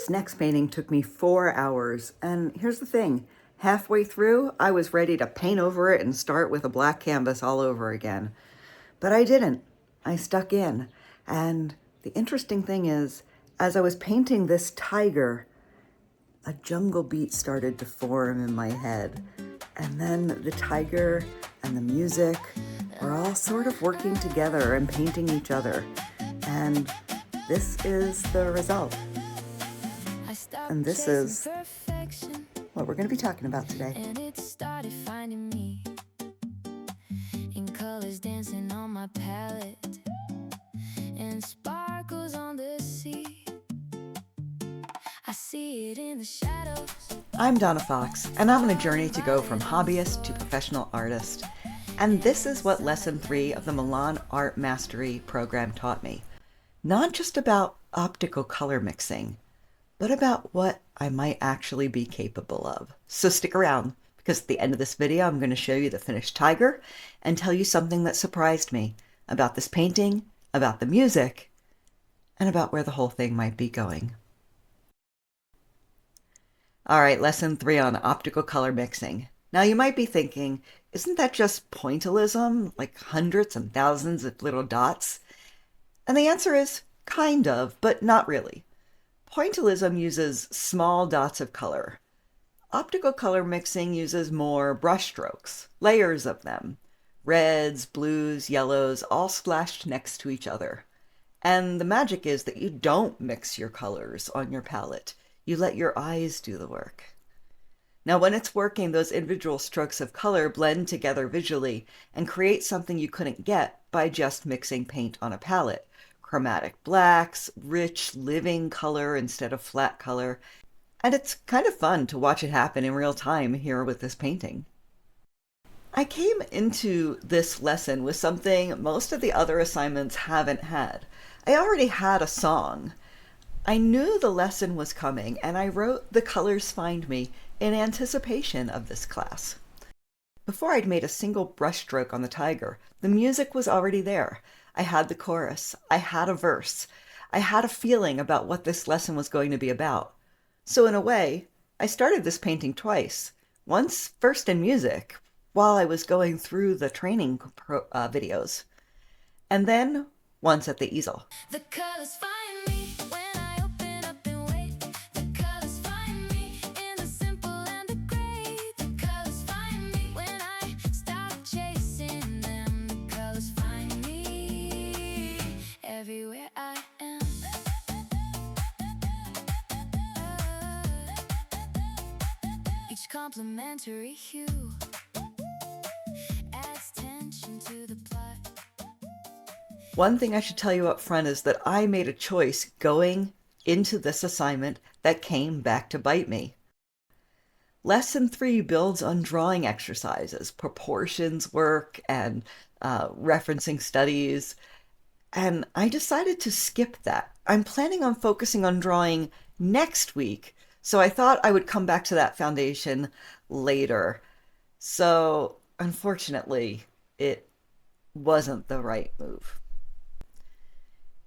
This next painting took me 4 hours, and here's the thing. Halfway through, I was ready to paint over it and start with a black canvas all over again. But I didn't. I stuck in. And the interesting thing is, as I was painting this tiger, a jungle beat started to form in my head. And then the tiger and the music were all sort of working together and painting each other. And this is the result. And this is what we're going to be talking about today. And it started finding me in colors dancing on my palette and sparkles on the sea. I see it in the shadows. I'm Donna Fox, and I'm on a journey to go from hobbyist to professional artist. And this is what Lesson 3 of the Milan Art Mastery program taught me. Not just about optical color mixing, but about what I might actually be capable of. So stick around, because at the end of this video, I'm going to show you the finished tiger and tell you something that surprised me about this painting, about the music, and about where the whole thing might be going. All right, Lesson 3 on optical color mixing. Now you might be thinking, isn't that just pointillism, like hundreds and thousands of little dots? And the answer is kind of, but not really. Pointillism uses small dots of color. Optical color mixing uses more brushstrokes, layers of them. Reds, blues, yellows, all splashed next to each other. And the magic is that you don't mix your colors on your palette. You let your eyes do the work. Now, when it's working, those individual strokes of color blend together visually and create something you couldn't get by just mixing paint on a palette. Chromatic blacks, rich, living color instead of flat color. And it's kind of fun to watch it happen in real time here with this painting. I came into this lesson with something most of the other assignments haven't had. I already had a song. I knew the lesson was coming, and I wrote The Colors Find Me in anticipation of this class. Before I'd made a single brushstroke on the tiger, the music was already there. I had the chorus, I had a verse, I had a feeling about what this lesson was going to be about. So in a way, I started this painting twice. Once first in music, while I was going through the training videos, and then once at the easel. The colors find me when I open up and wait. The colors find me in the simple and the great. The colors find me when I stop chasing them. The colors find me everywhere I am. Each complementary hue adds tension to the plot. One thing I should tell you up front is that I made a choice going into this assignment that came back to bite me. Lesson 3 builds on drawing exercises, proportions work, and referencing studies. And I decided to skip that. I'm planning on focusing on drawing next week, so I thought I would come back to that foundation later. So unfortunately, it wasn't the right move.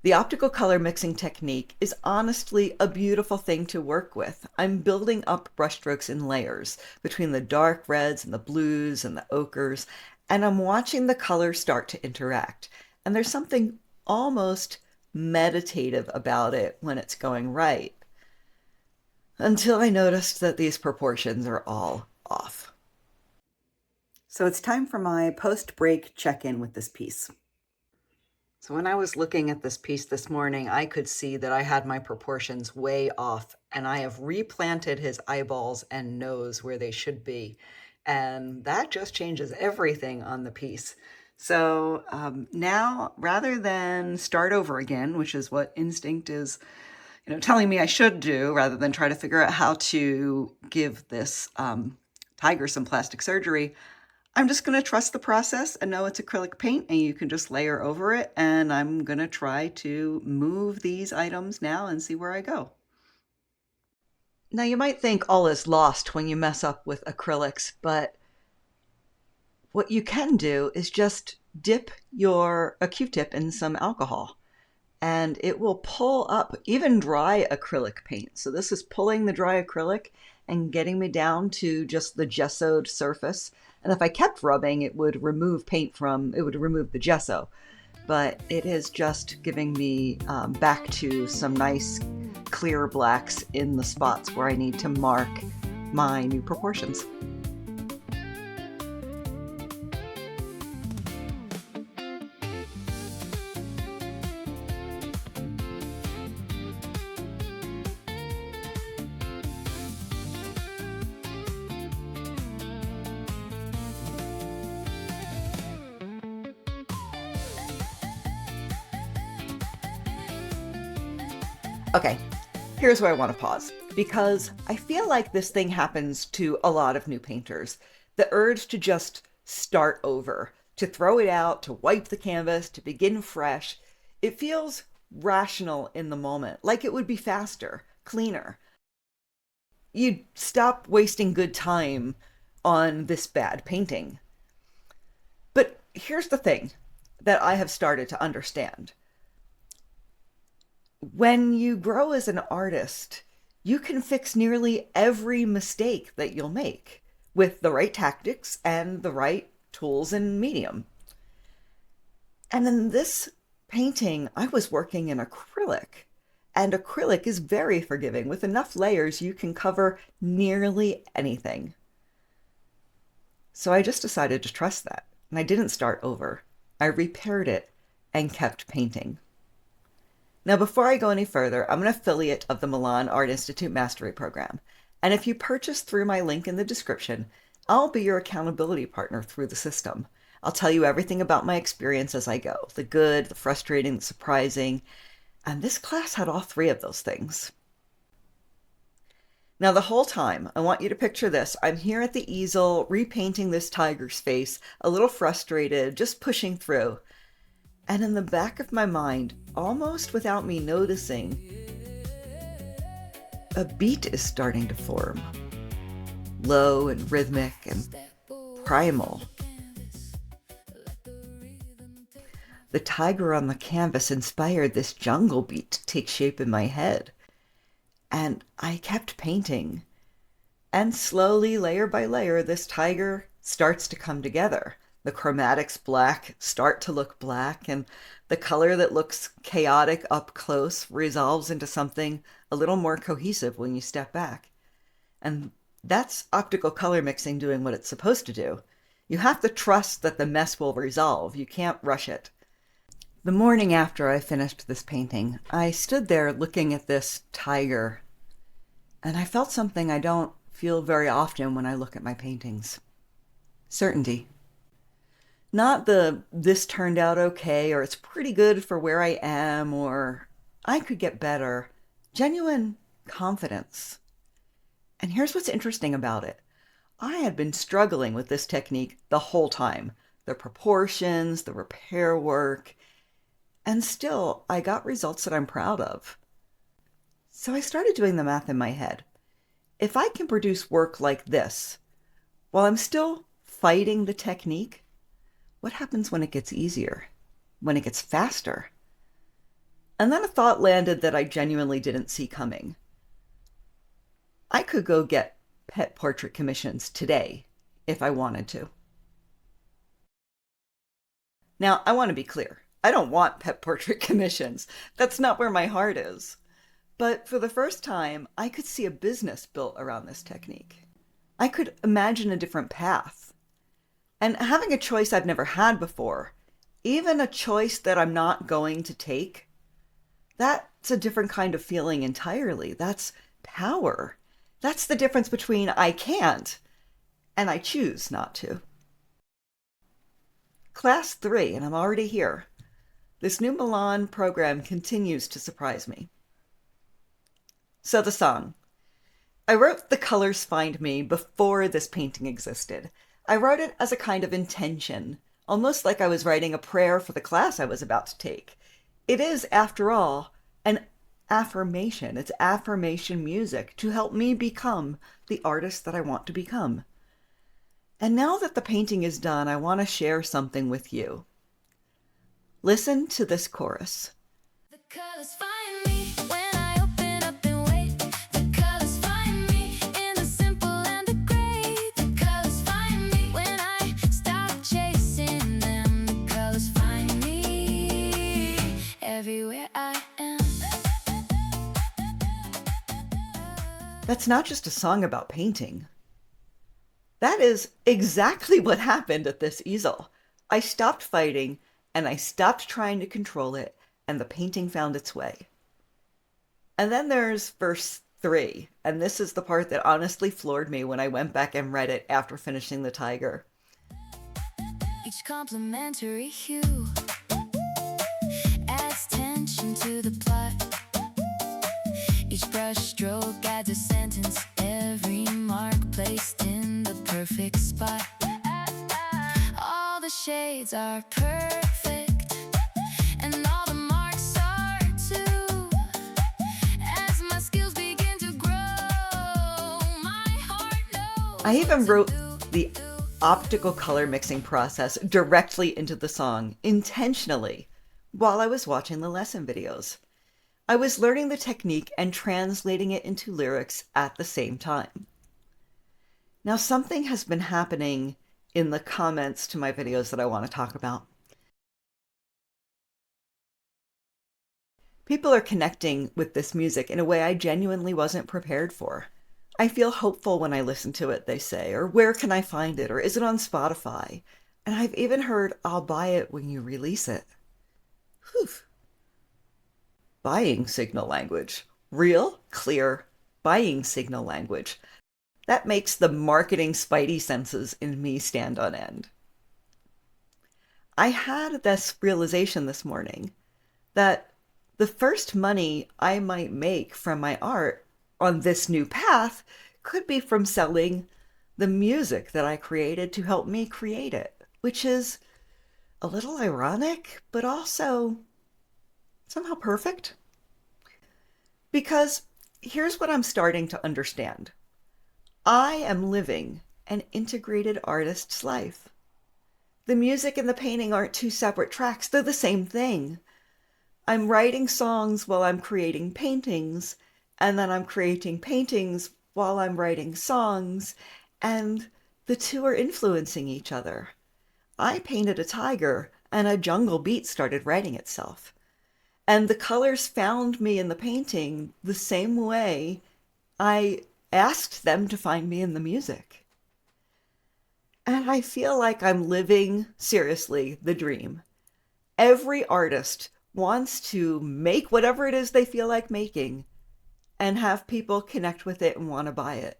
The optical color mixing technique is honestly a beautiful thing to work with. I'm building up brushstrokes in layers between the dark reds and the blues and the ochres, and I'm watching the colors start to interact. And there's something almost meditative about it when it's going right. Until I noticed that these proportions are all off. So it's time for my post-break check-in with this piece. So when I was looking at this piece this morning, I could see that I had my proportions way off, and I have replanted his eyeballs and nose where they should be. And that just changes everything on the piece. So now, rather than start over again, which is what instinct is, telling me I should do, rather than try to figure out how to give this tiger some plastic surgery, I'm just going to trust the process and know it's acrylic paint and you can just layer over it. And I'm going to try to move these items now and see where I go. Now you might think all is lost when you mess up with acrylics, but what you can do is just dip a Q-tip in some alcohol and it will pull up even dry acrylic paint. So this is pulling the dry acrylic and getting me down to just the gessoed surface. And if I kept rubbing, it would remove the gesso. But it is just giving me back to some nice clear blacks in the spots where I need to mark my new proportions. Okay, here's where I want to pause, because I feel like this thing happens to a lot of new painters. The urge to just start over, to throw it out, to wipe the canvas, to begin fresh. It feels rational in the moment, like it would be faster, cleaner. You'd stop wasting good time on this bad painting. But here's the thing that I have started to understand. When you grow as an artist, you can fix nearly every mistake that you'll make with the right tactics and the right tools and medium. And in this painting, I was working in acrylic, and acrylic is very forgiving. With enough layers, you can cover nearly anything. So I just decided to trust that, and I didn't start over. I repaired it and kept painting. Now, before I go any further, I'm an affiliate of the Milan Art Institute Mastery Program. And if you purchase through my link in the description, I'll be your accountability partner through the system. I'll tell you everything about my experience as I go, the good, the frustrating, the surprising. And this class had all three of those things. Now, the whole time, I want you to picture this. I'm here at the easel, repainting this tiger's face, a little frustrated, just pushing through. And in the back of my mind, almost without me noticing, a beat is starting to form. Low and rhythmic and primal. The tiger on the canvas inspired this jungle beat to take shape in my head. And I kept painting. And slowly, layer by layer, this tiger starts to come together. The chromatics black start to look black, and the color that looks chaotic up close resolves into something a little more cohesive when you step back. And that's optical color mixing doing what it's supposed to do. You have to trust that the mess will resolve. You can't rush it. The morning after I finished this painting, I stood there looking at this tiger, and I felt something I don't feel very often when I look at my paintings. Certainty. Not this turned out okay, or it's pretty good for where I am, or I could get better. Genuine confidence. And here's what's interesting about it. I had been struggling with this technique the whole time. The proportions, the repair work, and still I got results that I'm proud of. So I started doing the math in my head. If I can produce work like this, while I'm still fighting the technique, what happens when it gets easier? When it gets faster? And then a thought landed that I genuinely didn't see coming. I could go get pet portrait commissions today if I wanted to. Now, I want to be clear. I don't want pet portrait commissions. That's not where my heart is. But for the first time, I could see a business built around this technique. I could imagine a different path. And having a choice I've never had before, even a choice that I'm not going to take, that's a different kind of feeling entirely. That's power. That's the difference between I can't and I choose not to. Class 3, and I'm already here. This new Milan program continues to surprise me. So the song. I wrote The Colors Find Me before this painting existed. I wrote it as a kind of intention, almost like I was writing a prayer for the class I was about to take. It is, after all, an affirmation. It's affirmation music to help me become the artist that I want to become. And now that the painting is done, I want to share something with you. Listen to this chorus. The colors find me when I open up and wait. The colors find me in the simple and the great. The colors find me when I stop chasing them. The colors find me everywhere I am. That's not just a song about painting. That is exactly what happened at this easel. I stopped fighting, and I stopped trying to control it, and the painting found its way. And then there's verse 3, and this is the part that honestly floored me when I went back and read it after finishing the tiger. Each complimentary hue adds tension to the plot. Each brush stroke adds a sentence, every mark placed in the perfect spot. All the shades are perfect, and all the marks are too. As my skills begin to grow, my heart knows. I even what to wrote do, the do. optical color mixing process directly into the song, intentionally, while I was watching the lesson videos. I was learning the technique and translating it into lyrics at the same time. Now, something has been happening in the comments to my videos that I want to talk about. People are connecting with this music in a way I genuinely wasn't prepared for. I feel hopeful when I listen to it, they say, or where can I find it, or is it on Spotify? And I've even heard I'll buy it when you release it. Whew. Buying signal language. Real, clear, buying signal language. That makes the marketing spidey senses in me stand on end. I had this realization this morning that the first money I might make from my art on this new path could be from selling the music that I created to help me create it, which is a little ironic, but also somehow perfect. Because here's what I'm starting to understand. I am living an integrated artist's life. The music and the painting aren't two separate tracks, they're the same thing. I'm writing songs while I'm creating paintings, and then I'm creating paintings while I'm writing songs, and the two are influencing each other. I painted a tiger, and a jungle beat started writing itself. And the colors found me in the painting the same way I asked them to find me in the music. And I feel like I'm living, seriously, the dream. Every artist wants to make whatever it is they feel like making and have people connect with it and want to buy it.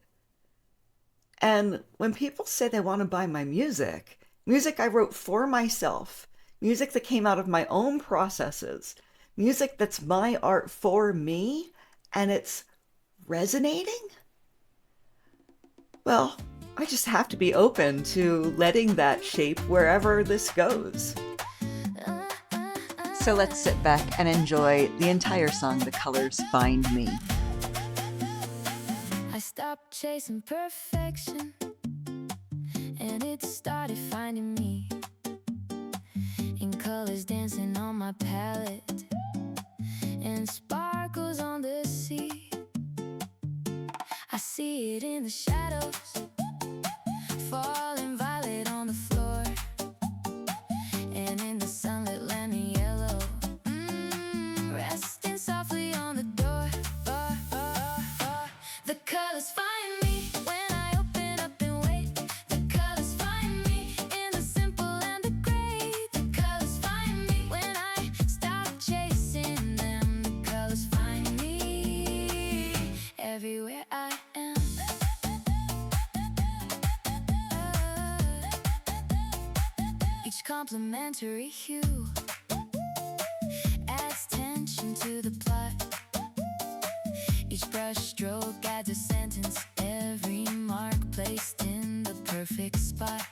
And when people say they want to buy my music, music I wrote for myself, music that came out of my own processes, music that's my art for me, and it's resonating? Well, I just have to be open to letting that shape wherever this goes. So let's sit back and enjoy the entire song, The Colors Find Me. I stopped chasing perfection, and it started finding me in colors dancing on my palette and sparkles on the sea. I see it in the shadows, falling violet on the floor, and in the sunlit land in yellow, resting softly on the door. The colors find me when I open up and wait. The colors find me in the simple and the great. The colors find me when I stop chasing them. The colors find me everywhere I am. Each complimentary hue adds tension to the plot. Each brush stroke adds a sentence, every mark placed in the perfect spot.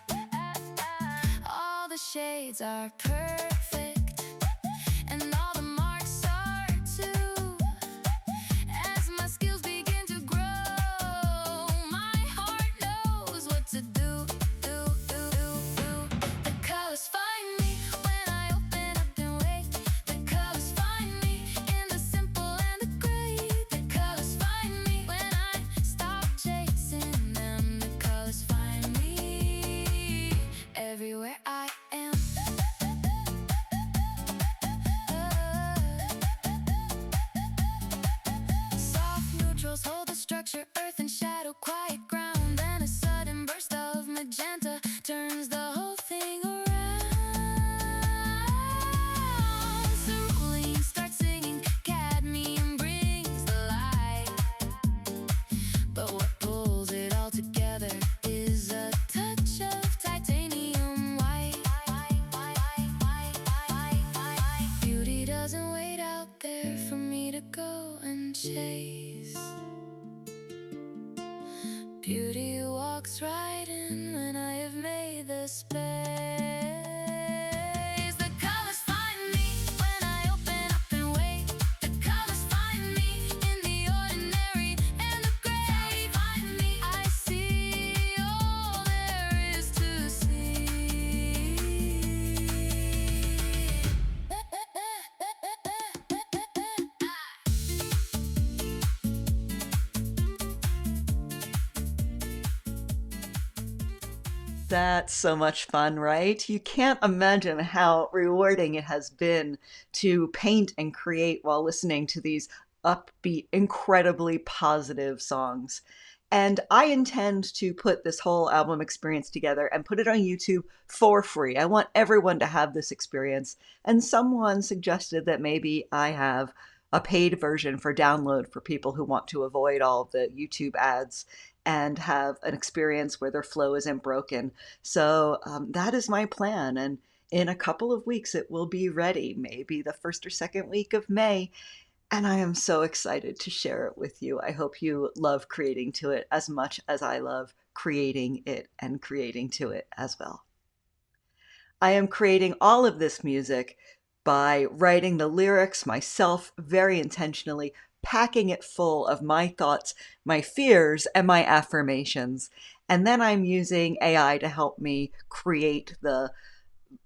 All the shades are perfect, and all the marks are too. As my skills begin to grow, my heart knows what to do. The colors find me when I open up and wait. The colors find me in neutrals hold the structure, earth and shadow, quiet ground. Then a sudden burst of magenta turns the whole thing around. Cerulean starts singing, cadmium brings the light. But what pulls it all together is a touch of titanium white. Beauty doesn't wait out there for me to go and chase. Beauty walks right in when I have made the space. The colors find me when I open up and wait. The colors find me in the ordinary and the gray. Find me, I see all there is to see. That's so much fun, right? You can't imagine how rewarding it has been to paint and create while listening to these upbeat, incredibly positive songs. And I intend to put this whole album experience together and put it on YouTube for free. I want everyone to have this experience. And someone suggested that maybe I have a paid version for download for people who want to avoid all of the YouTube ads and have an experience where their flow isn't broken. So that is my plan. And in a couple of weeks, it will be ready, maybe the first or second week of May. And I am so excited to share it with you. I hope you love creating to it as much as I love creating it and creating to it as well. I am creating all of this music by writing the lyrics myself very intentionally, packing it full of my thoughts, my fears, and my affirmations. And then I'm using AI to help me create the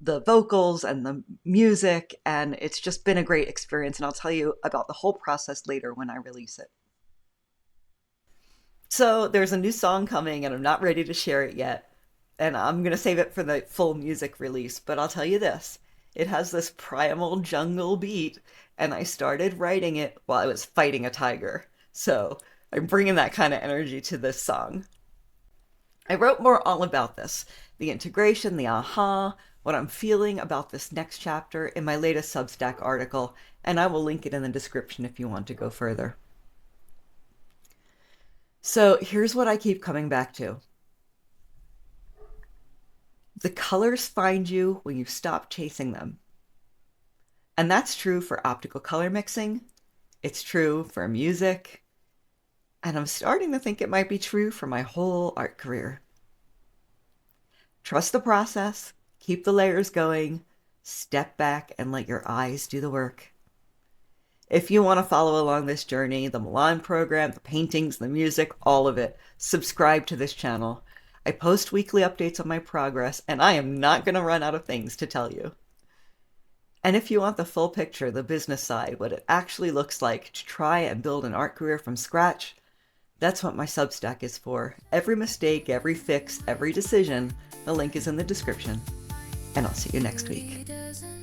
vocals and the music, and it's just been a great experience, and I'll tell you about the whole process later when I release it. So there's a new song coming, and I'm not ready to share it yet, and I'm going to save it for the full music release, but I'll tell you this. It has this primal jungle beat, and I started writing it while I was fighting a tiger. So I'm bringing that kind of energy to this song. I wrote more all about this, the integration, the aha, what I'm feeling about this next chapter in my latest Substack article, and I will link it in the description if you want to go further. So here's what I keep coming back to. The colors find you when you stop chasing them. And that's true for optical color mixing. It's true for music. And I'm starting to think it might be true for my whole art career. Trust the process, keep the layers going, step back and let your eyes do the work. If you want to follow along this journey, the Milan program, the paintings, the music, all of it, subscribe to this channel. I post weekly updates on my progress, and I am not going to run out of things to tell you. And if you want the full picture, the business side, what it actually looks like to try and build an art career from scratch, that's what my Substack is for. Every mistake, every fix, every decision, the link is in the description. And I'll see you next week. Doesn't